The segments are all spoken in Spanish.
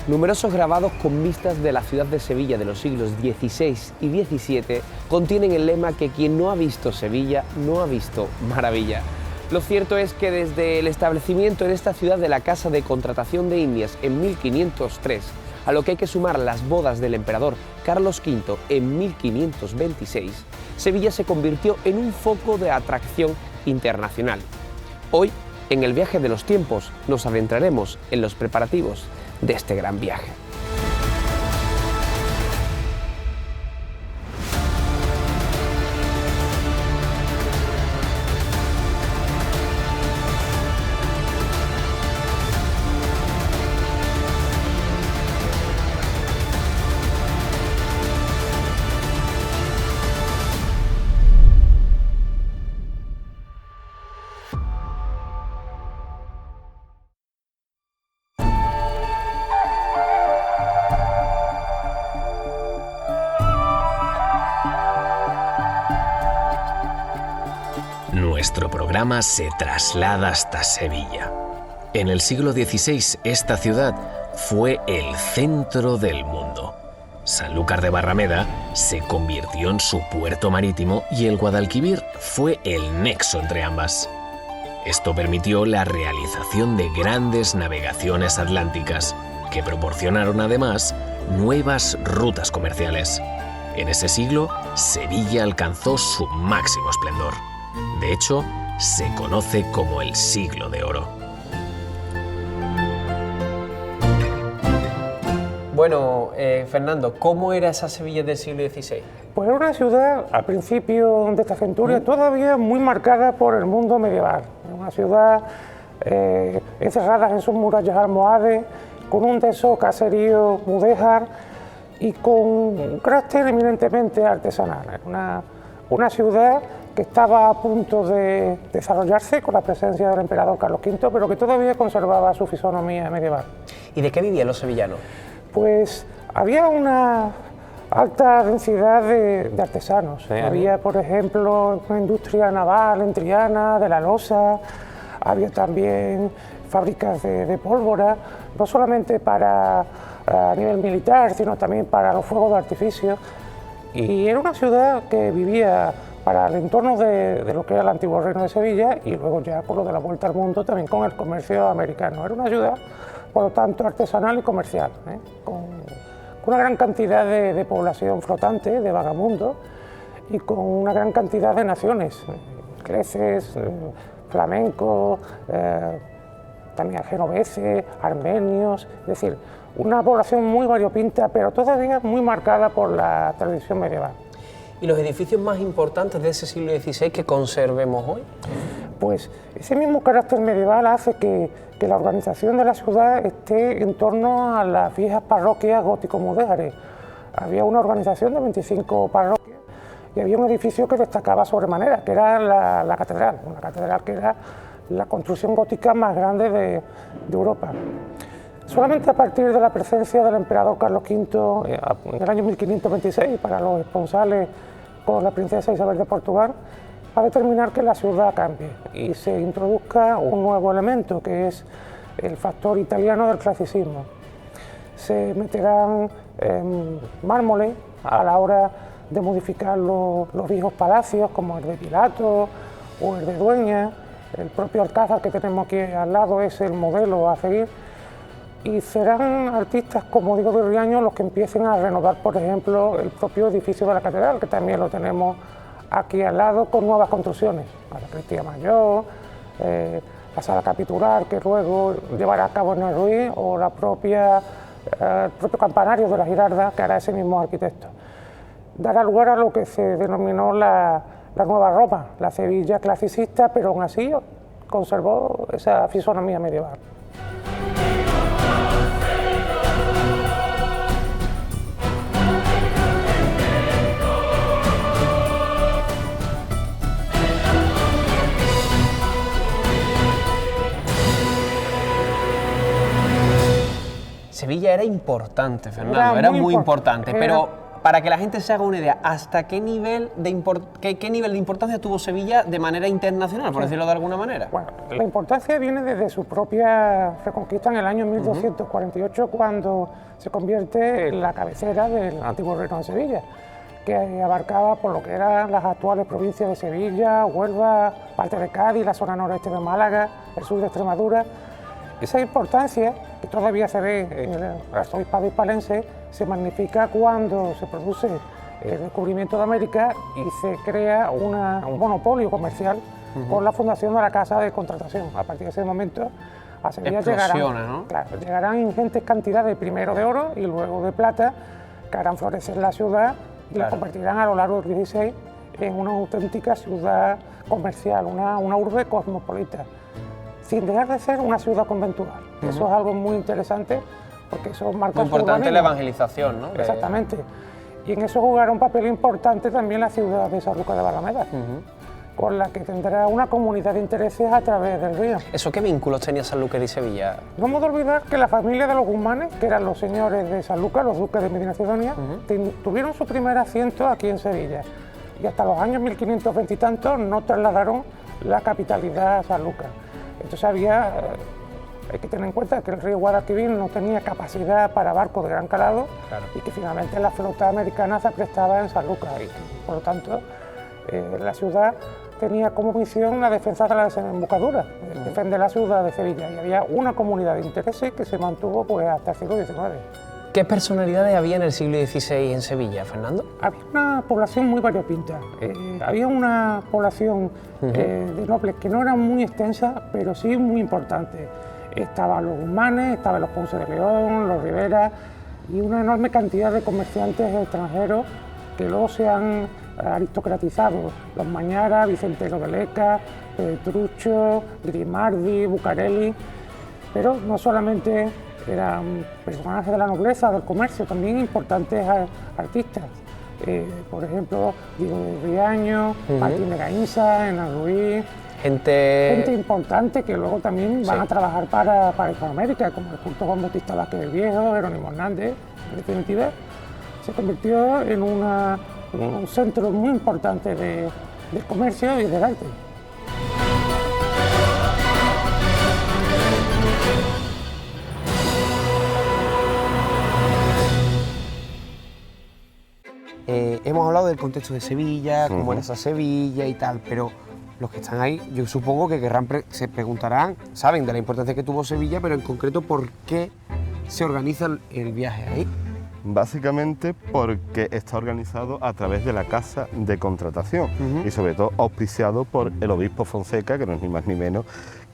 Numerosos grabados con vistas de la ciudad de Sevilla de los siglos XVI y XVII contienen el lema que quien no ha visto Sevilla no ha visto maravilla. Lo cierto es que desde el establecimiento en esta ciudad de la Casa de Contratación de Indias en 1503, a lo que hay que sumar las bodas del emperador Carlos V en 1526, Sevilla se convirtió en un foco de atracción internacional. Hoy, en el viaje de los tiempos, nos adentraremos en los preparativos de este gran viaje. Nuestro programa se traslada hasta Sevilla. En el siglo XVI, esta ciudad fue el centro del mundo. Sanlúcar de Barrameda se convirtió en su puerto marítimo y el Guadalquivir fue el nexo entre ambas. Esto permitió la realización de grandes navegaciones atlánticas que proporcionaron además nuevas rutas comerciales. En ese siglo, Sevilla alcanzó su máximo esplendor. De hecho, se conoce como el Siglo de Oro. Bueno, Fernando, ¿cómo era esa Sevilla del siglo XVI? Pues era una ciudad, al principio de esta centuria, todavía muy marcada por el mundo medieval. Una ciudad encerrada en sus murallas almohades, con un denso caserío mudéjar y con un carácter eminentemente artesanal. Era una ciudad que estaba a punto de desarrollarse con la presencia del emperador Carlos V, pero que todavía conservaba su fisonomía medieval. ¿Y de qué vivían los sevillanos? Pues había una alta densidad de artesanos. Sí, había, por ejemplo, una industria naval en Triana, de la losa, había también fábricas de pólvora, no solamente a nivel militar, sino también para los fuegos de artificio. Y era una ciudad que vivía para el entorno de lo que era el antiguo reino de Sevilla y luego ya por lo de la vuelta al mundo también con el comercio americano. Era una ciudad, por lo tanto, artesanal y comercial, con una gran cantidad de población flotante, de vagabundos y con una gran cantidad de naciones, ingleses, flamencos, también genoveses, armenios, es decir, una población muy variopinta, pero todavía muy marcada por la tradición medieval. ¿Y los edificios más importantes de ese siglo XVI que conservemos hoy? Pues ese mismo carácter medieval hace que la organización de la ciudad esté en torno a las viejas parroquias gótico-mudéjares. Había una organización de 25 parroquias y había un edificio que destacaba sobremanera, que era la catedral, una catedral que era la construcción gótica más grande de Europa. Solamente a partir de la presencia del emperador Carlos V en el año 1526 para los esponsales con la princesa Isabel de Portugal, va a determinar que la ciudad cambie y se introduzca un nuevo elemento que es el factor italiano del clasicismo. Se meterán mármoles a la hora de modificar los viejos palacios como el de Pilato o el de Dueña. El propio Alcázar que tenemos aquí al lado es el modelo a seguir. Y serán artistas como Diego de Riaño los que empiecen a renovar, por ejemplo, el propio edificio de la catedral, que también lo tenemos aquí al lado con nuevas construcciones. La sacristía mayor, la sala capitular que luego llevará a cabo en el Ruiz, o el propio campanario de la Girarda que hará ese mismo arquitecto. Dará lugar a lo que se denominó la Nueva Roma, la Sevilla clasicista, pero aún así conservó esa fisonomía medieval. Sevilla era importante, Fernando, era muy importante, pero para que la gente se haga una idea, ¿hasta qué nivel qué nivel de importancia tuvo Sevilla de manera internacional, por decirlo de alguna manera? Bueno, la importancia viene desde su propia reconquista en el año 1248, cuando se convierte en la cabecera del antiguo reino de Sevilla, que abarcaba por lo que eran las actuales provincias de Sevilla, Huelva, parte de Cádiz, la zona noreste de Málaga, el sur de Extremadura. Esa importancia, que todavía se ve en el arzobispado hispalense, se magnifica cuando se produce el descubrimiento de América y se crea un monopolio comercial por la fundación de la Casa de Contratación. A partir de ese momento a Sevilla llegarán ingentes cantidades, primero de oro y luego de plata, que harán florecer la ciudad y la convertirán a lo largo del XVI en una auténtica ciudad comercial, una urbe cosmopolita, sin dejar de ser una ciudad conventual. Eso es algo muy interesante, porque eso marca muy importante la evangelización, ¿no? Exactamente. Y en eso jugará un papel importante también la ciudad de Sanlúcar de Barrameda, con la que tendrá una comunidad de intereses a través del río. ¿Eso qué vínculos tenía Sanlúcar y Sevilla? No hemos de olvidar que la familia de los Guzmanes, que eran los señores de Sanlúcar, los duques de Medina Sidonia, tuvieron su primer asiento aquí en Sevilla, y hasta los años 1520 y tantos no trasladaron la capitalidad a Sanlúcar. Entonces hay que tener en cuenta que el río Guadalquivir no tenía capacidad para barcos de gran calado, y que finalmente la flota americana se prestaba en Sanlúcar, y por lo tanto la ciudad tenía como misión la defensa de la desembocadura, defender la ciudad de Sevilla, y había una comunidad de intereses que se mantuvo pues hasta el siglo XIX. ¿Qué personalidades había en el siglo XVI en Sevilla, Fernando? Había una población muy variopinta. Había una población de nobles que no era muy extensa, pero sí muy importante. Estaban los Guzmanes, estaban los Ponce de León, los Rivera y una enorme cantidad de comerciantes extranjeros que luego se han aristocratizado. Los Mañara, Vicentero de Leca, Petruccio, Grimaldi, Bucarelli. Pero no solamente eran personajes de la nobleza, del comercio, también importantes artistas. Por ejemplo, Diego de Riaño, Martín de Gainza, Hernán Ruiz. Gente importante que luego también van a trabajar para Hispanoamérica, como el culto Juan Bautista Vázquez el Viejo, Jerónimo Hernández. En definitiva, se convirtió en un centro muy importante del comercio y del arte. Hemos hablado del contexto de Sevilla, cómo era esa Sevilla y tal, pero los que están ahí, yo supongo que se preguntarán, saben de la importancia que tuvo Sevilla, pero en concreto, ¿por qué se organiza el viaje ahí? Básicamente porque está organizado a través de la Casa de Contratación y sobre todo auspiciado por el obispo Fonseca, que no es ni más ni menos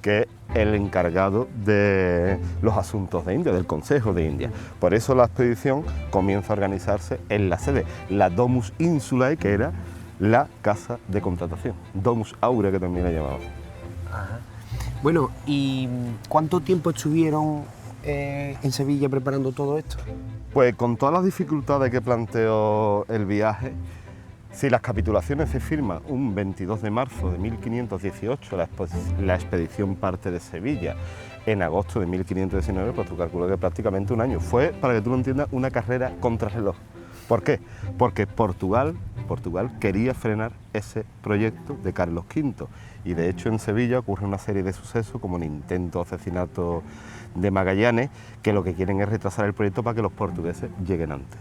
que el encargado de los asuntos de India, del Consejo de India. Por eso la expedición comienza a organizarse en la sede, la Domus Insulae, que era la Casa de Contratación, Domus Aurea, que también la llamaban. Bueno, ¿y cuánto tiempo estuvieron en Sevilla preparando todo esto? Pues con todas las dificultades que planteó el viaje, si las capitulaciones se firman un 22 de marzo de 1518, la expedición parte de Sevilla en agosto de 1519, pues tú calculas que prácticamente un año. Fue, para que tú lo entiendas, una carrera contrarreloj. ¿Por qué? Porque Portugal quería frenar ese proyecto de Carlos V, y de hecho en Sevilla ocurre una serie de sucesos como el intento de asesinato de Magallanes, que lo que quieren es retrasar el proyecto para que los portugueses lleguen antes.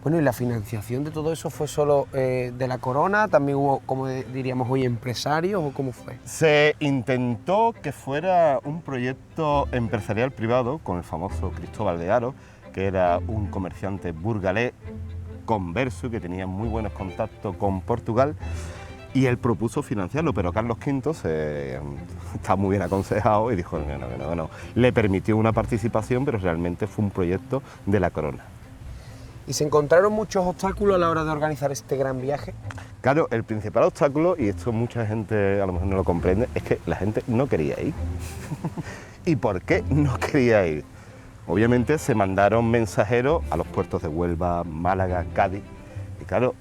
Bueno, ¿y la financiación de todo eso fue solo de la corona? ¿También hubo, como diríamos hoy, empresarios o cómo fue? Se intentó que fuera un proyecto empresarial privado con el famoso Cristóbal de Haro, que era un comerciante burgalés converso que tenía muy buenos contactos con Portugal, y él propuso financiarlo, pero Carlos V está muy bien aconsejado y dijo que no. Le permitió una participación, pero realmente fue un proyecto de la corona. ¿Y se encontraron muchos obstáculos a la hora de organizar este gran viaje? Claro, el principal obstáculo, y esto mucha gente a lo mejor no lo comprende, es que la gente no quería ir. ¿Y por qué no quería ir? Obviamente se mandaron mensajeros a los puertos de Huelva, Málaga, Cádiz, y claro,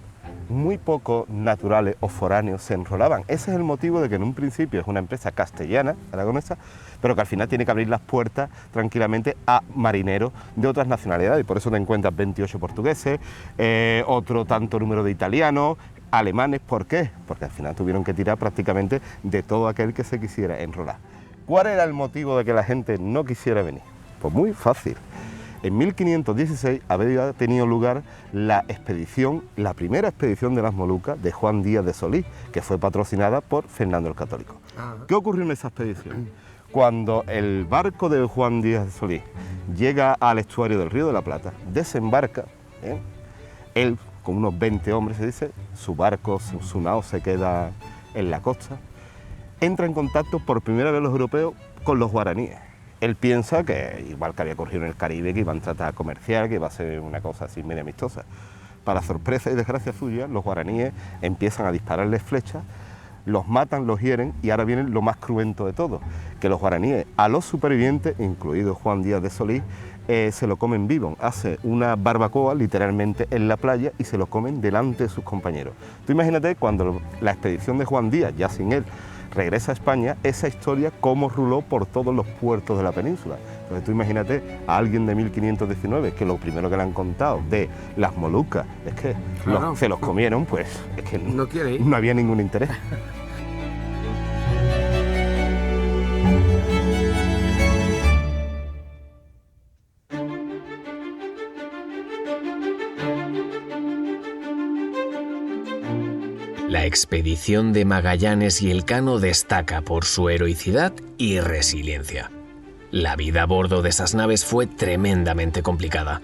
muy pocos naturales o foráneos se enrolaban. Ese es el motivo de que en un principio es una empresa castellana, aragonesa, pero que al final tiene que abrir las puertas tranquilamente a marineros de otras nacionalidades. Y por eso te encuentras 28 portugueses, otro tanto número de italianos, alemanes. ¿Por qué? Porque al final tuvieron que tirar prácticamente de todo aquel que se quisiera enrolar. ¿Cuál era el motivo de que la gente no quisiera venir? Pues muy fácil. En 1516 había tenido lugar la primera expedición de las Molucas de Juan Díaz de Solís, que fue patrocinada por Fernando el Católico. ¿Qué ocurrió en esa expedición? Cuando el barco de Juan Díaz de Solís llega al estuario del Río de la Plata, desembarca, él con unos 20 hombres, se dice, su barco, su nao se queda en la costa, entra en contacto por primera vez los europeos con los guaraníes. Él piensa que, igual que había ocurrido en el Caribe, que iban a tratar comercial, que iba a ser una cosa así media amistosa. Para sorpresa y desgracia suya, los guaraníes empiezan a dispararles flechas, los matan, los hieren, y ahora viene lo más cruento de todo, que los guaraníes a los supervivientes, incluido Juan Díaz de Solís, se lo comen vivo. Hace una barbacoa literalmente en la playa y se lo comen delante de sus compañeros. Tú imagínate cuando la expedición de Juan Díaz, ya sin él, regresa a España, esa historia cómo ruló por todos los puertos de la península. Entonces tú imagínate a alguien de 1519 que lo primero que le han contado de las Molucas es que Claro. se los comieron, pues es que No quiere ir. no había ningún interés. La expedición de Magallanes y Elcano destaca por su heroicidad y resiliencia. La vida a bordo de esas naves fue tremendamente complicada.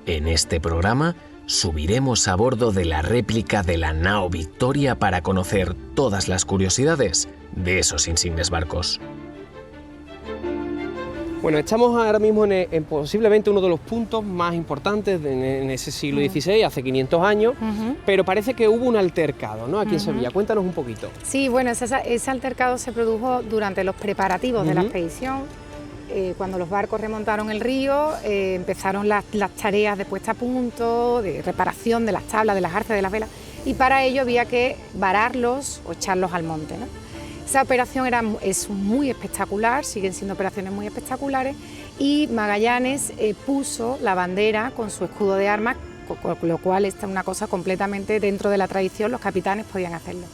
En este programa subiremos a bordo de la réplica de la nao Victoria para conocer todas las curiosidades de esos insignes barcos. Bueno, estamos ahora mismo en posiblemente uno de los puntos más importantes en ese siglo XVI, hace 500 años, pero parece que hubo un altercado, ¿no?, aquí en Sevilla. Cuéntanos un poquito. Sí, bueno, ese altercado se produjo durante los preparativos de la expedición. Cuando los barcos remontaron el río, empezaron las tareas de puesta a punto, de reparación de las tablas, de las arces, de las velas, y para ello había que vararlos o echarlos al monte, ¿no? Esa operación es muy espectacular, siguen siendo operaciones muy espectaculares, y Magallanes puso la bandera con su escudo de armas, con lo cual esta es una cosa completamente dentro de la tradición, los capitanes podían hacerlo.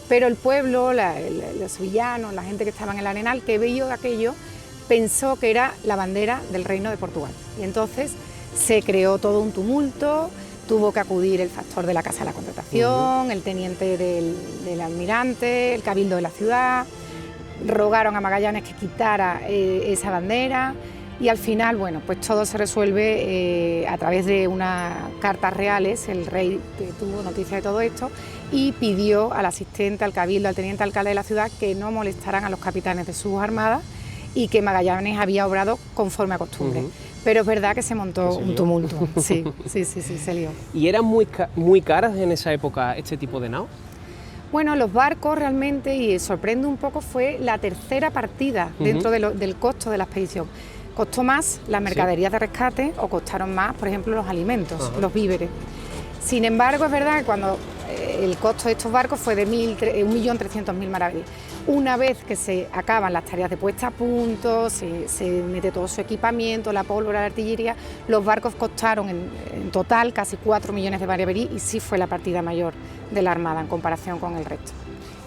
Pero el pueblo, los sevillanos, la gente que estaba en el Arenal, que vio aquello, pensó que era la bandera del Reino de Portugal. Y entonces se creó todo un tumulto. Tuvo que acudir el factor de la Casa de la Contratación, el teniente del almirante, el cabildo de la ciudad, rogaron a Magallanes que quitara esa bandera, y al final, bueno, pues todo se resuelve a través de unas cartas reales. El rey tuvo noticia de todo esto y pidió al asistente, al cabildo, al teniente alcalde de la ciudad que no molestaran a los capitanes de sus armadas y que Magallanes había obrado conforme a costumbre. Pero es verdad que se montó un tumulto. Sí, se lió. ¿Y eran muy caras en esa época este tipo de naos? Bueno, los barcos realmente, y sorprende un poco, fue la tercera partida dentro del costo de la expedición. Costó más las mercaderías de rescate, o costaron más, por ejemplo, los alimentos, los víveres. Sin embargo, es verdad que cuando el costo de estos barcos fue de 1.300.000 maravedís. Una vez que se acaban las tareas de puesta a punto, se mete todo su equipamiento, la pólvora, la artillería, los barcos costaron en total casi 4 millones de maravedís, y sí fue la partida mayor de la Armada en comparación con el resto.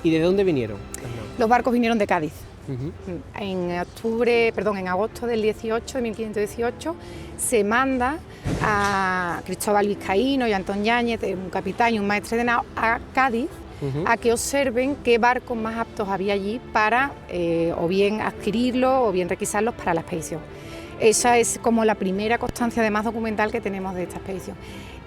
¿Y de dónde vinieron? Los barcos vinieron de Cádiz. En agosto del 18, de 1518, se manda a Cristóbal Vizcaíno y a Antón Yáñez, un capitán y un maestre de nao, a Cádiz, a que observen qué barcos más aptos había allí para o bien adquirirlos o bien requisarlos para la expedición. Esa es como la primera constancia además documental que tenemos de esta expedición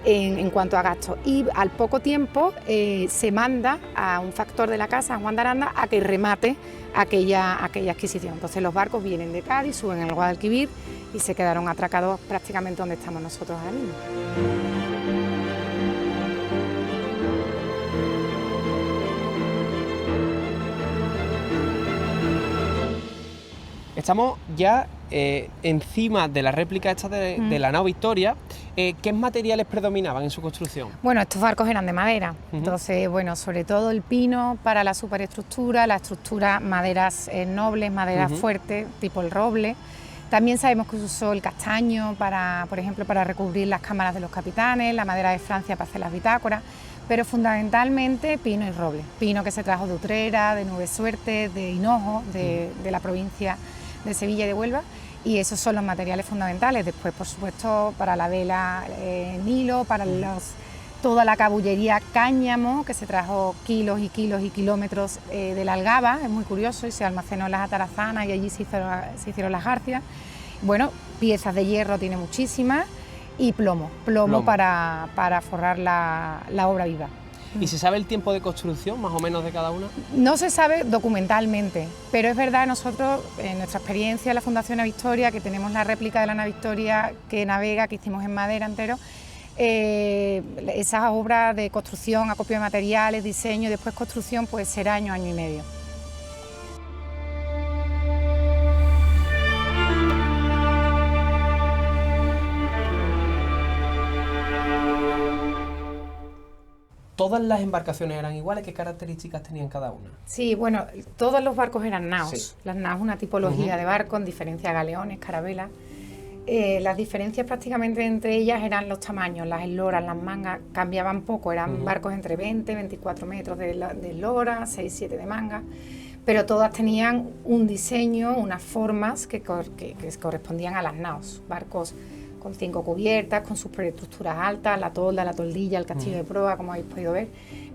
en cuanto a gastos. Y al poco tiempo se manda a un factor de la casa, a Juan de Aranda, a que remate aquella adquisición. Entonces los barcos vienen de Cádiz, suben al Guadalquivir y se quedaron atracados prácticamente donde estamos nosotros ahora mismo. Estamos ya encima de la réplica esta de la nao Victoria, ¿Qué materiales predominaban en su construcción? Bueno, estos barcos eran de madera, entonces, bueno, sobre todo el pino para la superestructura, la estructura, maderas nobles, maderas fuertes, tipo el roble. También sabemos que se usó el castaño para, por ejemplo, para recubrir las cámaras de los capitanes, la madera de Francia para hacer las bitácoras, pero fundamentalmente pino y roble. Pino que se trajo de Utrera, de Nube Suerte, de Hinojo, de la provincia de Sevilla y de Huelva, y esos son los materiales fundamentales. Después, por supuesto, para la vela Nilo, para toda la cabullería cáñamo, que se trajo kilos y kilos y kilómetros de la Algaba, es muy curioso, y se almacenó en las atarazanas y allí se hicieron las jarcias. Bueno, piezas de hierro tiene muchísimas, y plomo. Para forrar la obra viva. ¿Y se sabe el tiempo de construcción, más o menos, de cada una? No se sabe documentalmente, pero es verdad, nosotros, en nuestra experiencia en la Fundación Ana Victoria, que tenemos la réplica de la Ana Victoria que navega, que hicimos en madera entero, esas obras de construcción, acopio de materiales, diseño y después construcción, pues será año y medio. ¿Todas las embarcaciones eran iguales? ¿Qué características tenían cada una? Sí, bueno, todos los barcos eran naos. Sí. Las naos, una tipología de barco, en diferencia a galeones, carabelas. Las diferencias prácticamente entre ellas eran los tamaños, las esloras, las mangas cambiaban poco, eran barcos entre 20 y 24 metros de eslora, 6, 7 de manga, pero todas tenían un diseño, unas formas que correspondían a las naos, barcos con 5 cubiertas, con sus superestructuras altas, la tolda, la toldilla, el castillo de proa, como habéis podido ver,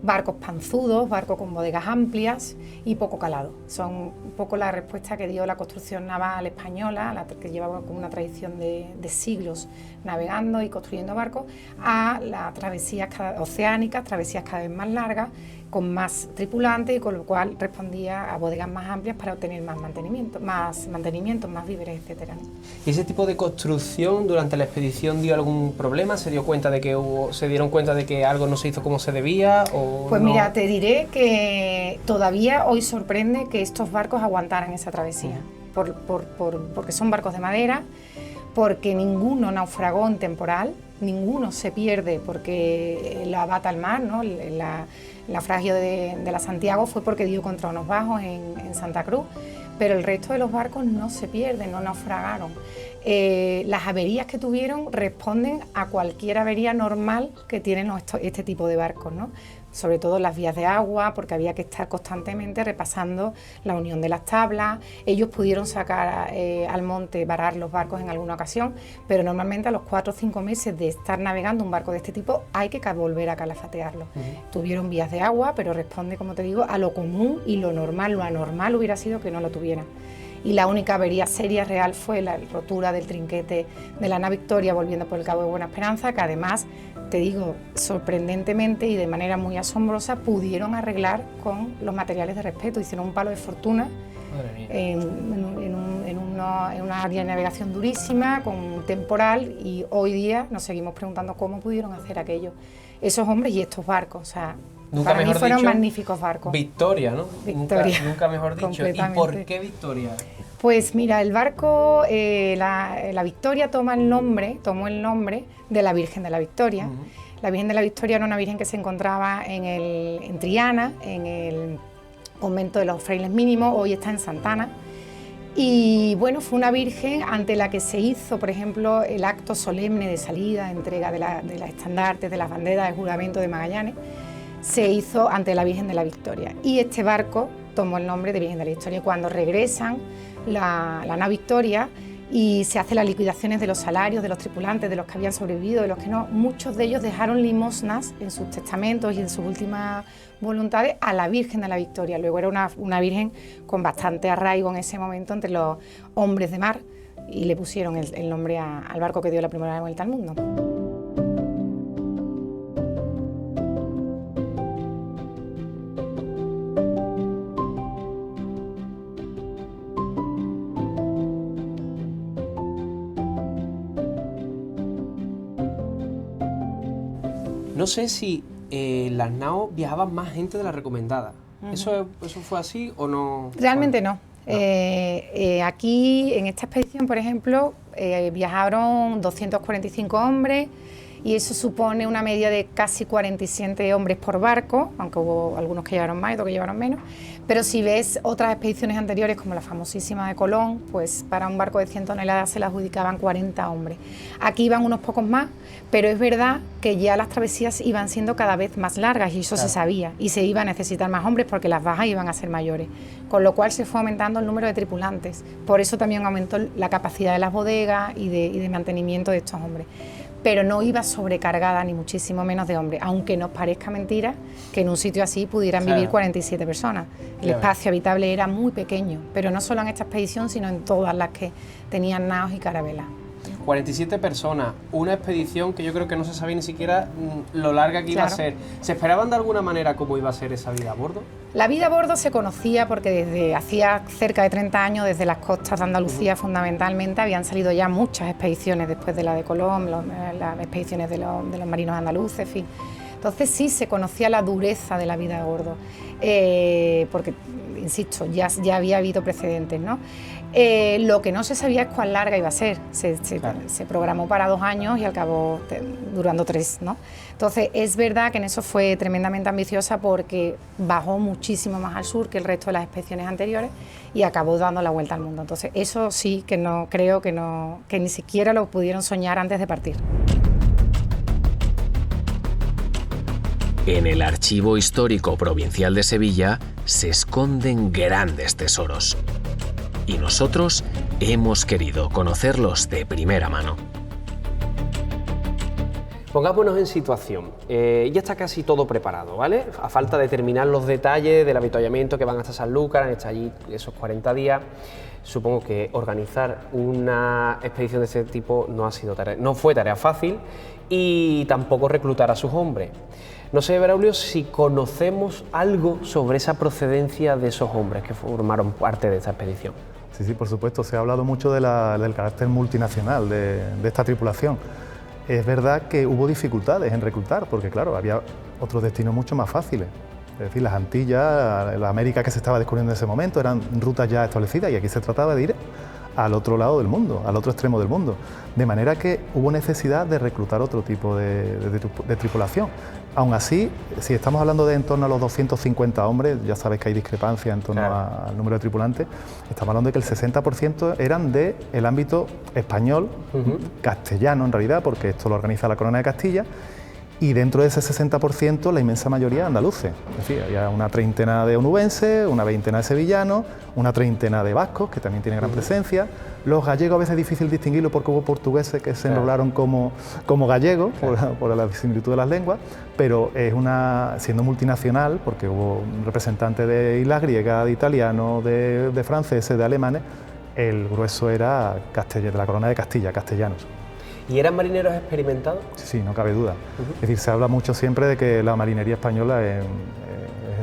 barcos panzudos, barcos con bodegas amplias y poco calado. Son un poco la respuesta que dio la construcción naval española, que llevaba con una tradición de siglos navegando y construyendo barcos, a las travesías oceánicas, travesías cada vez más largas, con más tripulantes, y con lo cual respondía a bodegas más amplias para obtener más mantenimiento, más víveres, etcétera. ¿Y ese tipo de construcción durante la expedición dio algún problema? ¿Se dieron cuenta de que algo no se hizo como se debía? ¿O pues no? Mira, te diré que todavía hoy sorprende que estos barcos aguantaran esa travesía, porque son barcos de madera, porque ninguno naufragó en temporal, ninguno se pierde porque la bata al mar, ¿no? El naufragio de la Santiago fue porque dio contra unos bajos en Santa Cruz, pero el resto de los barcos no se pierden, no naufragaron. Las averías que tuvieron responden a cualquier avería normal que tienen este tipo de barcos, ¿no? Sobre todo las vías de agua, porque había que estar constantemente repasando la unión de las tablas. Ellos pudieron sacar al monte, varar los barcos en alguna ocasión, pero normalmente a los 4 o 5 meses de estar navegando un barco de este tipo hay que volver a calafatearlo. Tuvieron vías de agua, pero responde, como te digo, a lo común y lo normal. Lo anormal hubiera sido que no lo tuvieran. Y la única avería seria real fue la rotura del trinquete de la Ana Victoria volviendo por el Cabo de Buena Esperanza, que además, te digo, sorprendentemente y de manera muy asombrosa, pudieron arreglar con los materiales de respeto. Hicieron un palo de fortuna en una área de navegación durísima, con un temporal, y hoy día nos seguimos preguntando cómo pudieron hacer aquello. Esos hombres y estos barcos, o sea, Nunca para mí fueron magníficos barcos. Victoria, ¿no? Victoria. Nunca mejor dicho. ¿Y por qué Victoria? Pues mira, el barco, la Victoria tomó el nombre de la Virgen de la Victoria. La Virgen de la Victoria era una virgen que se encontraba en Triana, en el convento de los frailes mínimos, hoy está en Santana. Y bueno, fue una virgen ante la que se hizo, por ejemplo, el acto solemne de salida, entrega de las estandartes, de las banderas, de juramento de Magallanes, se hizo ante la Virgen de la Victoria. Y este barco tomó el nombre de Virgen de la Victoria. Y cuando regresan la Ana Victoria y se hacen las liquidaciones de los salarios de los tripulantes, de los que habían sobrevivido, de los que no, muchos de ellos dejaron limosnas en sus testamentos y en sus últimas voluntades a la Virgen de la Victoria. Luego era una virgen con bastante arraigo en ese momento entre los hombres de mar, y le pusieron el nombre al barco que dio la primera vuelta al mundo. No sé si las naos viajaban más gente de la recomendada. ¿Eso fue así o no? Realmente no. Aquí, en esta expedición, por ejemplo, viajaron 245 hombres y eso supone una media de casi 47 hombres por barco, aunque hubo algunos que llevaron más y otros que llevaron menos. Pero si ves otras expediciones anteriores, como la famosísima de Colón, pues para un barco de 100 toneladas se le adjudicaban 40 hombres. Aquí iban unos pocos más, pero es verdad que ya las travesías iban siendo cada vez más largas y eso se sabía, y se iba a necesitar más hombres porque las bajas iban a ser mayores, con lo cual se fue aumentando el número de tripulantes. Por eso también aumentó la capacidad de las bodegas y de mantenimiento de estos hombres. Pero no iba sobrecargada ni muchísimo menos de hombres, aunque nos parezca mentira que en un sitio así pudieran vivir 47 personas. El espacio habitable era muy pequeño, pero no solo en esta expedición, sino en todas las que tenían naos y carabelas. 47 personas, una expedición que yo creo que no se sabía ni siquiera lo larga que iba a ser. ¿Se esperaban de alguna manera cómo iba a ser esa vida a bordo? La vida a bordo se conocía porque desde hacía cerca de 30 años, desde las costas de Andalucía fundamentalmente, habían salido ya muchas expediciones después de la de Colón, las expediciones de los marinos andaluces, en fin. Entonces sí se conocía la dureza de la vida a bordo, porque, insisto, ya había habido precedentes, ¿no? Lo que no se sabía es cuán larga iba a ser. Se programó para 2 años y acabó durando 3, ¿no? Entonces es verdad que en eso fue tremendamente ambiciosa porque bajó muchísimo más al sur que el resto de las expediciones anteriores y acabó dando la vuelta al mundo. Entonces eso sí que no creo que ni siquiera lo pudieron soñar antes de partir. En el Archivo Histórico Provincial de Sevilla se esconden grandes tesoros. Y nosotros hemos querido conocerlos de primera mano. Pongámonos en situación. Ya está casi todo preparado, ¿vale? A falta de terminar los detalles del avituallamiento que van hasta Sanlúcar, han estado allí esos 40 días. Supongo que organizar una expedición de este tipo no fue tarea fácil y tampoco reclutar a sus hombres. No sé, Braulio, si conocemos algo sobre esa procedencia de esos hombres que formaron parte de esta expedición. Sí, por supuesto, se ha hablado mucho del carácter multinacional de esta tripulación. Es verdad que hubo dificultades en reclutar, porque claro, había otros destinos mucho más fáciles. Es decir, las Antillas, la América que se estaba descubriendo en ese momento, eran rutas ya establecidas y aquí se trataba de ir al otro lado del mundo, al otro extremo del mundo. De manera que hubo necesidad de reclutar otro tipo de tripulación. Aún así, si estamos hablando de en torno a los 250 hombres, ya sabéis que hay discrepancia en torno al número de tripulantes, estamos hablando de que el 60% eran del ámbito español, castellano en realidad, porque esto lo organiza la Corona de Castilla, y dentro de ese 60% la inmensa mayoría andaluces. Es decir, había una treintena de onubenses, una veintena de sevillanos, una treintena de vascos, que también tienen gran presencia. Los gallegos a veces es difícil distinguirlo porque hubo portugueses que se enrolaron como gallegos, por la similitud de las lenguas, pero siendo multinacional, porque hubo un representante de islas griegas, de italianos, de franceses, de alemanes, el grueso era de la Corona de Castilla, castellanos. ¿Y eran marineros experimentados? Sí, no cabe duda. Es decir, se habla mucho siempre de que la marinería española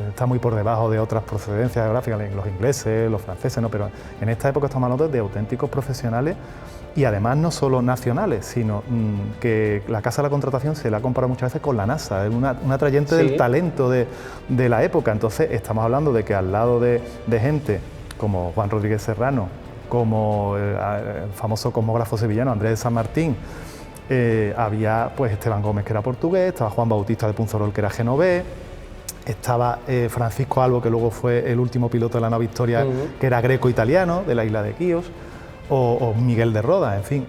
está muy por debajo de otras procedencias geográficas, los ingleses, los franceses, no, pero en esta época estamos hablando de auténticos profesionales y además no solo nacionales, sino que la Casa de la Contratación se la ha comparado muchas veces con la NASA, es una atrayente del talento de la época. Entonces estamos hablando de que al lado de gente como Juan Rodríguez Serrano, como el famoso cosmógrafo sevillano Andrés de San Martín, había pues Esteban Gómez, que era portugués, estaba Juan Bautista de Punzorol, que era genovés, estaba Francisco Albo, que luego fue el último piloto de la nave Victoria, que era greco-italiano, de la isla de Quíos, o Miguel de Roda, en fin,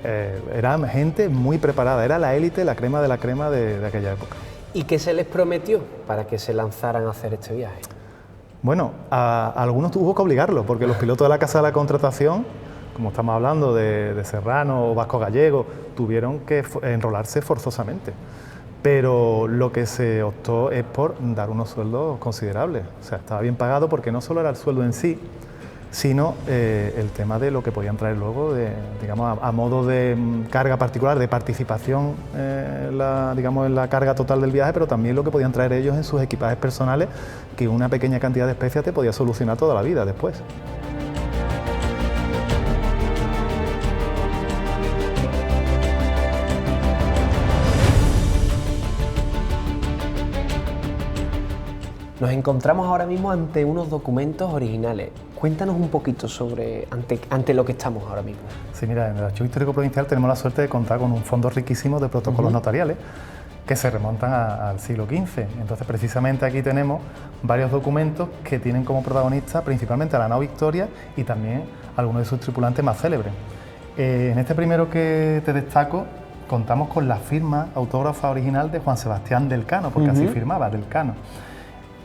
eran gente muy preparada, era la élite, la crema de aquella época. ¿Y qué se les prometió para que se lanzaran a hacer este viaje? Bueno, a algunos hubo que obligarlos, porque los pilotos de la Casa de la Contratación, como estamos hablando de Serrano o Vasco Gallego, tuvieron que enrolarse forzosamente. Pero lo que se optó es por dar unos sueldos considerables. O sea, estaba bien pagado porque no solo era el sueldo en sí, sino el tema de lo que podían traer luego, digamos, a modo de carga particular, de participación en la carga total del viaje, pero también lo que podían traer ellos en sus equipajes personales, que una pequeña cantidad de especias te podía solucionar toda la vida después. Nos encontramos ahora mismo ante unos documentos originales. Cuéntanos un poquito sobre ante lo que estamos ahora mismo. Sí, mira, en el Archivo Histórico Provincial tenemos la suerte de contar con un fondo riquísimo de protocolos notariales que se remontan al siglo XV. Entonces, precisamente aquí tenemos varios documentos que tienen como protagonista principalmente a la nao Victoria y también a algunos de sus tripulantes más célebres. En este primero que te destaco, contamos con la firma autógrafa original de Juan Sebastián del Cano, porque así firmaba, del Cano.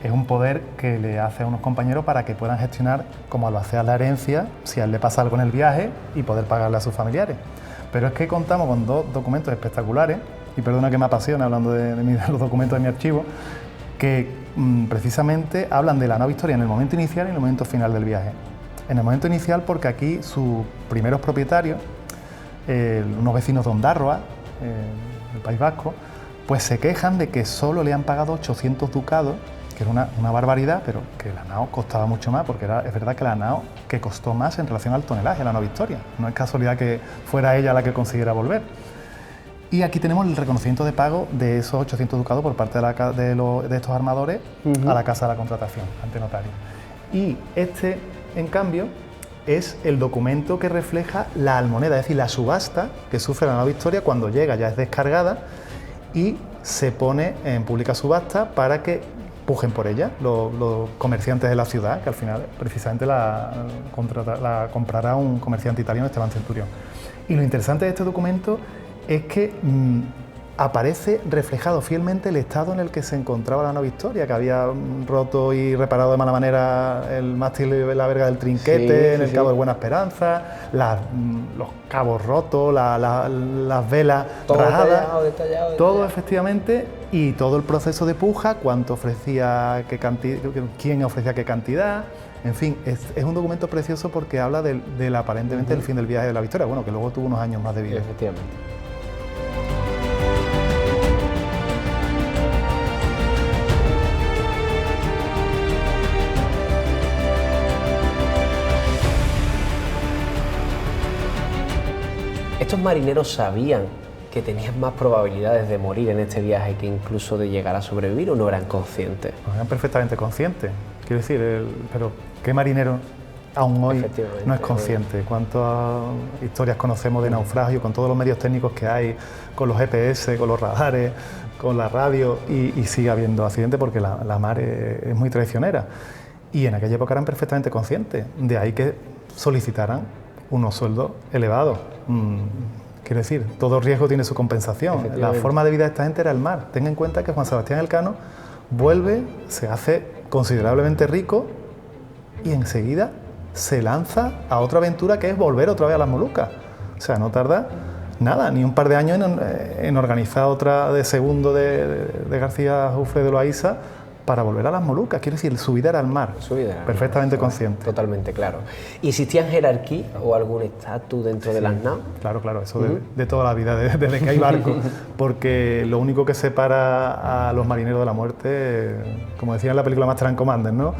Es un poder que le hace a unos compañeros para que puedan gestionar como albacea la herencia, si a él le pasa algo en el viaje, y poder pagarle a sus familiares. Pero es que contamos con dos documentos espectaculares, y perdona que me apasione hablando de los documentos de mi archivo, que precisamente hablan de la nao Victoria en el momento inicial y en el momento final del viaje. En el momento inicial porque aquí sus primeros propietarios, unos vecinos de Ondárroa, del País Vasco, pues se quejan de que solo le han pagado 800 ducados, que era una barbaridad, pero que la nao costaba mucho más, porque es verdad que la nao que costó más en relación al tonelaje, la nao Victoria. No es casualidad que fuera ella la que consiguiera volver. Y aquí tenemos el reconocimiento de pago de esos 800 ducados por parte de estos armadores a la Casa de la Contratación, ante notario. Y este, en cambio, es el documento que refleja la almoneda, es decir, la subasta que sufre la nao Victoria cuando llega, ya es descargada y se pone en pública subasta para que pujen por ella los comerciantes de la ciudad, que al final precisamente la comprará un comerciante italiano, Esteban Centurión. Y lo interesante de este documento es que aparece reflejado fielmente el estado en el que se encontraba la nao Victoria, que había roto y reparado de mala manera el mástil de la verga del trinquete, en el Cabo de Buena Esperanza, los cabos rotos, las velas todo rajadas, detallado, todo efectivamente, y todo el proceso de puja, cuánto ofrecía, quién ofrecía qué cantidad. En fin, es un documento precioso porque habla del aparentemente el fin del viaje de la Victoria, bueno, que luego tuvo unos años más de vida. Efectivamente. ¿Estos marineros sabían que tenían más probabilidades de morir en este viaje que incluso de llegar a sobrevivir o no eran conscientes? Pues eran perfectamente conscientes. Quiero decir, pero ¿qué marinero aún hoy no es consciente? ¿Cuántas historias conocemos de naufragio con todos los medios técnicos que hay, con los GPS, con los radares, con la radio, y sigue habiendo accidentes porque la mar es muy traicionera? Y en aquella época eran perfectamente conscientes, de ahí que solicitaran unos sueldos elevados. Quiero decir, todo riesgo tiene su compensación. La forma de vida de esta gente era el mar. Ten en cuenta que Juan Sebastián Elcano vuelve, se hace considerablemente rico y enseguida se lanza a otra aventura que es volver otra vez a las Molucas. O sea, no tarda nada, ni un par de años en organizar otra de segundo de García Jufre de Loaiza para volver a las Molucas. Quiero decir, su vida era al mar, perfectamente consciente. Totalmente, claro. ¿Existían jerarquía o algún estatus dentro de las naves? Claro, claro, eso de toda la vida, desde que hay barcos, porque lo único que separa a los marineros de la muerte, como decía en la película Master and Commander, ¿no?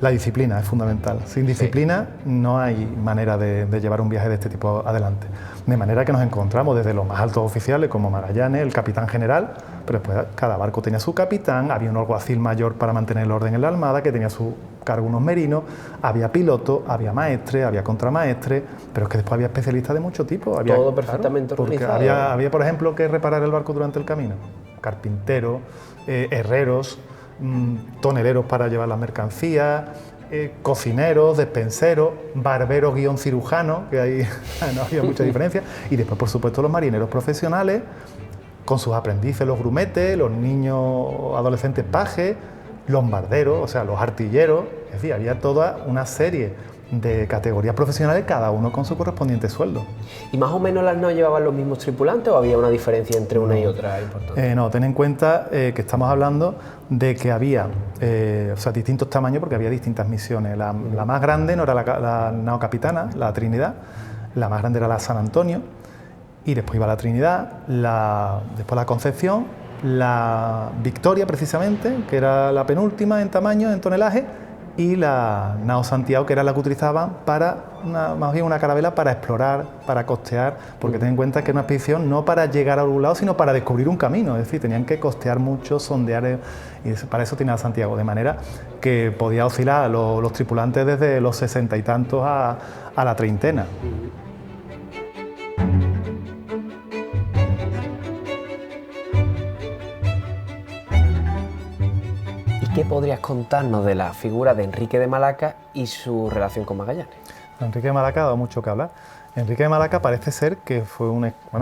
La disciplina es fundamental. Sin disciplina no hay manera de llevar un viaje de este tipo adelante. De manera que nos encontramos desde los más altos oficiales como Magallanes, el capitán general, pero después cada barco tenía su capitán, había un alguacil mayor para mantener el orden en la armada que tenía a su cargo unos merinos, había piloto, había maestre, había contramaestre, pero es que después había especialistas de mucho tipo. Había, todo perfectamente organizado. Porque había, por ejemplo, que reparar el barco durante el camino, carpinteros, herreros, toneleros para llevar las mercancías, cocineros, despenseros, barberos guión cirujano, que ahí no había mucha diferencia, y después, por supuesto, los marineros profesionales, con sus aprendices, los grumetes, los niños adolescentes pajes, los barderos, o sea, los artilleros, es decir, había toda una serie de categorías profesionales, cada uno con su correspondiente sueldo. ¿Y más o menos las naves llevaban los mismos tripulantes o había una diferencia entre una y otra importante? No, ten en cuenta que estamos hablando de que había distintos tamaños porque había distintas misiones. La más grande no era la nao capitana, la Trinidad, la más grande era la San Antonio, y después iba la Trinidad, después la Concepción, la Victoria precisamente, que era la penúltima en tamaño, en tonelaje, y la nao Santiago, que era la que utilizaban para, más bien una carabela para explorar, para costear, porque ten en cuenta que era una expedición no para llegar a algún lado, sino para descubrir un camino, es decir, tenían que costear mucho, sondear, y para eso tenía Santiago, de manera que podía oscilar los tripulantes desde los 60 y tantos a la treintena. ¿Qué podrías contarnos de la figura de Enrique de Malaca y su relación con Magallanes? Enrique de Malaca ha dado mucho que hablar. Enrique de Malaca parece ser que fue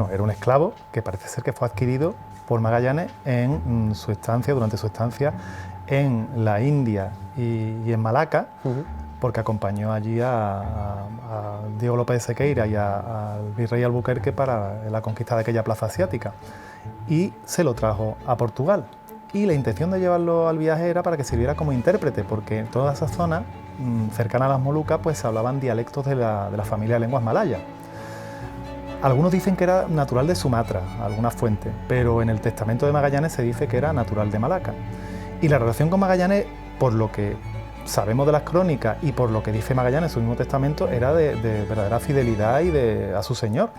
era un esclavo que parece ser que fue adquirido por Magallanes en su estancia, durante su estancia en la India y en Malaca, porque acompañó allí a Diego López de Sequeira y al virrey Albuquerque para la conquista de aquella plaza asiática, y se lo trajo a Portugal. Y la intención de llevarlo al viaje era para que sirviera como intérprete, porque en toda esa zona cercana a las Molucas pues se hablaban dialectos de la familia de lenguas malayas. Algunos dicen que era natural de Sumatra, algunas fuentes, pero en el testamento de Magallanes se dice que era natural de Malaca. Y la relación con Magallanes, por lo que sabemos de las crónicas y por lo que dice Magallanes en su mismo testamento, era de verdadera fidelidad a su señor.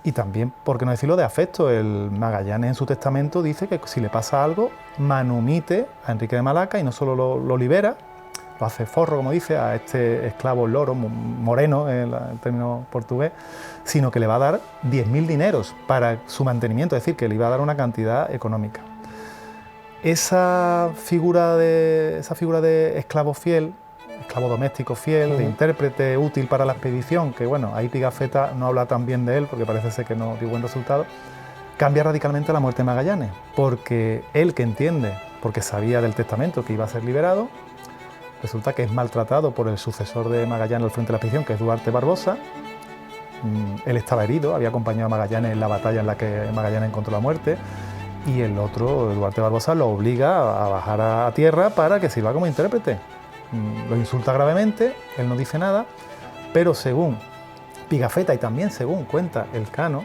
Y también, por qué no decirlo, de afecto. El Magallanes en su testamento dice que si le pasa algo, manumite a Enrique de Malaca y no solo lo libera, lo hace forro, como dice, a este esclavo loro, moreno, en el término portugués, sino que le va a dar 10.000 dineros para su mantenimiento, es decir, que le iba a dar una cantidad económica. Esa figura de esclavo fiel, esclavo doméstico fiel, de intérprete útil para la expedición, que bueno, ahí Pigafetta no habla tan bien de él porque parece ser que no dio buen resultado, cambia radicalmente a la muerte de Magallanes, porque él, que entiende, porque sabía del testamento que iba a ser liberado, resulta que es maltratado por el sucesor de Magallanes al frente de la expedición, que es Duarte Barbosa. Él estaba herido, había acompañado a Magallanes en la batalla en la que Magallanes encontró la muerte, y el otro, Duarte Barbosa, lo obliga a bajar a tierra para que sirva como intérprete. Lo insulta gravemente, él no dice nada, pero según Pigafetta y también según cuenta Elcano,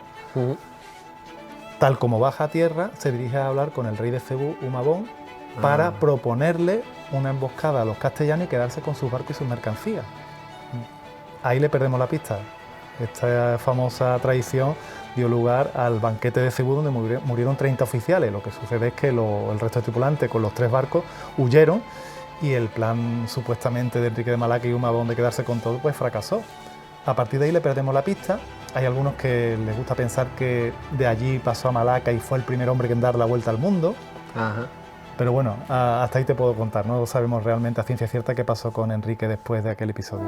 tal como baja a tierra, se dirige a hablar con el rey de Cebú, Humabón, para proponerle una emboscada a los castellanos y quedarse con sus barcos y sus mercancías. Ahí le perdemos la pista. Esta famosa traición dio lugar al banquete de Cebú, donde murieron 30 oficiales. Lo que sucede es que el resto de tripulantes con los 3 barcos huyeron, y el plan supuestamente de Enrique de Malaca y Humabón de quedarse con todo pues fracasó. A partir de ahí le perdemos la pista. Hay algunos que les gusta pensar que de allí pasó a Malaca y fue el primer hombre en dar la vuelta al mundo. Pero bueno, hasta ahí te puedo contar, no sabemos realmente a ciencia cierta qué pasó con Enrique después de aquel episodio.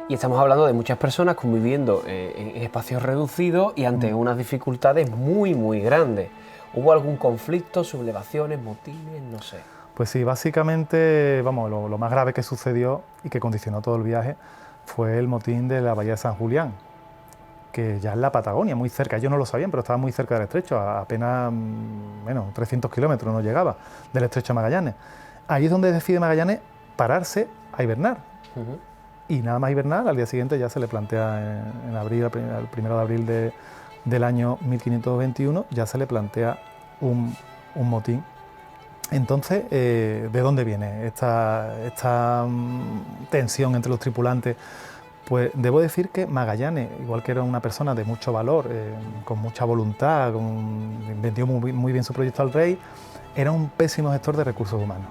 Y estamos hablando de muchas personas conviviendo en espacios reducidos y ante unas dificultades muy, muy grandes. ¿Hubo algún conflicto, sublevaciones, motines? No sé. Pues sí, básicamente, vamos, lo más grave que sucedió y que condicionó todo el viaje fue el motín de la bahía de San Julián, que ya en la Patagonia, muy cerca. Ellos no lo sabían, pero estaba muy cerca del estrecho, apenas 300 kilómetros no llegaba del estrecho de Magallanes. Ahí es donde decide Magallanes pararse a hibernar. Y nada más hibernar, al día siguiente ya se le plantea, en abril, el 1 de abril del año 1521, ya se le plantea un motín. Entonces, ¿de dónde viene esta tensión entre los tripulantes? Pues debo decir que Magallanes, igual que era una persona de mucho valor, con mucha voluntad, vendió muy bien su proyecto al rey, era un pésimo gestor de recursos humanos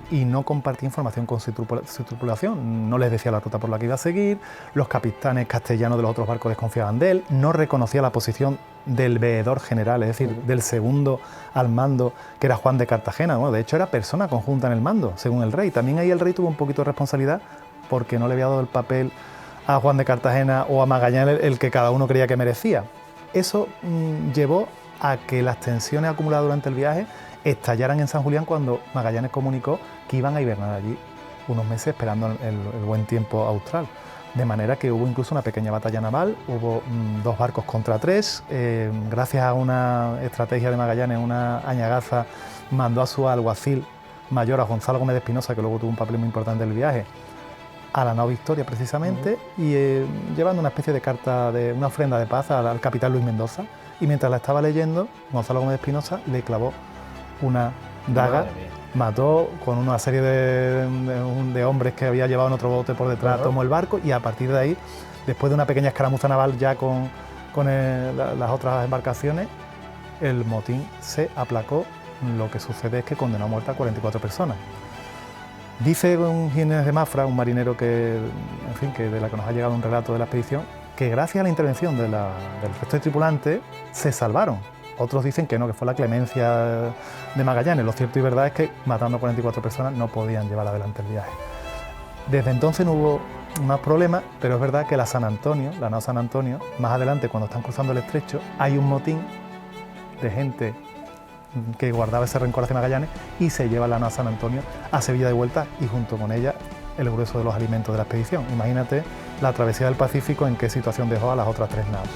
y no compartía información con su tripulación, no les decía la ruta por la que iba a seguir, los capitanes castellanos de los otros barcos desconfiaban de él, no reconocía la posición del veedor general, es decir, del segundo al mando, que era Juan de Cartagena. Bueno, de hecho era persona conjunta en el mando, según el rey. También ahí el rey tuvo un poquito de responsabilidad porque no le había dado el papel a Juan de Cartagena o a Magallanes el que cada uno creía que merecía. Eso llevó a que las tensiones acumuladas durante el viaje estallaran en San Julián cuando Magallanes comunicó que iban a hibernar allí unos meses esperando el buen tiempo austral. De manera que hubo incluso una pequeña batalla naval, hubo 2 barcos contra 3, gracias a una estrategia de Magallanes, una añagaza, mandó a su alguacil mayor, a Gonzalo Gómez de Espinosa, que luego tuvo un papel muy importante en el viaje, a la nao Victoria precisamente y llevando una especie de carta, de una ofrenda de paz al capitán Luis Mendoza, y mientras la estaba leyendo, Gonzalo Gómez de Espinosa le clavó una daga, mató con una serie de hombres que había llevado en otro bote por detrás, tomó el barco, y a partir de ahí, después de una pequeña escaramuza naval ya con las otras embarcaciones, el motín se aplacó. Lo que sucede es que condenó a muerte a 44 personas. Dice un Jiménez de Mafra, un marinero que de la que nos ha llegado un relato de la expedición, que gracias a la intervención del resto de tripulantes se salvaron. Otros dicen que no, que fue la clemencia de Magallanes. Lo cierto y verdad es que matando a 44 personas no podían llevar adelante el viaje. Desde entonces no hubo más problemas, pero es verdad que la nao San Antonio, más adelante cuando están cruzando el estrecho, hay un motín de gente que guardaba ese rencor hacia Magallanes y se lleva la nao San Antonio a Sevilla de vuelta, y junto con ella el grueso de los alimentos de la expedición. Imagínate la travesía del Pacífico en qué situación dejó a las otras 3 naos.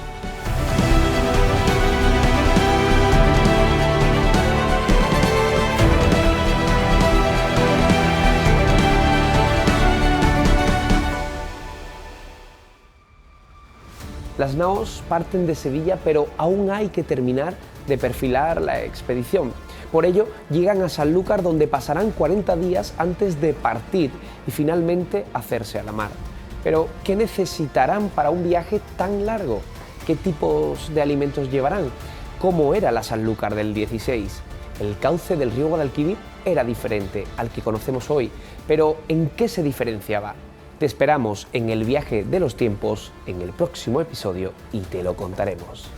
Las naos parten de Sevilla, pero aún hay que terminar de perfilar la expedición. Por ello, llegan a Sanlúcar, donde pasarán 40 días antes de partir y finalmente hacerse a la mar. Pero, ¿qué necesitarán para un viaje tan largo? ¿Qué tipos de alimentos llevarán? ¿Cómo era la Sanlúcar del 16? El cauce del río Guadalquivir era diferente al que conocemos hoy, pero ¿en qué se diferenciaba? Te esperamos en el viaje de los tiempos en el próximo episodio y te lo contaremos.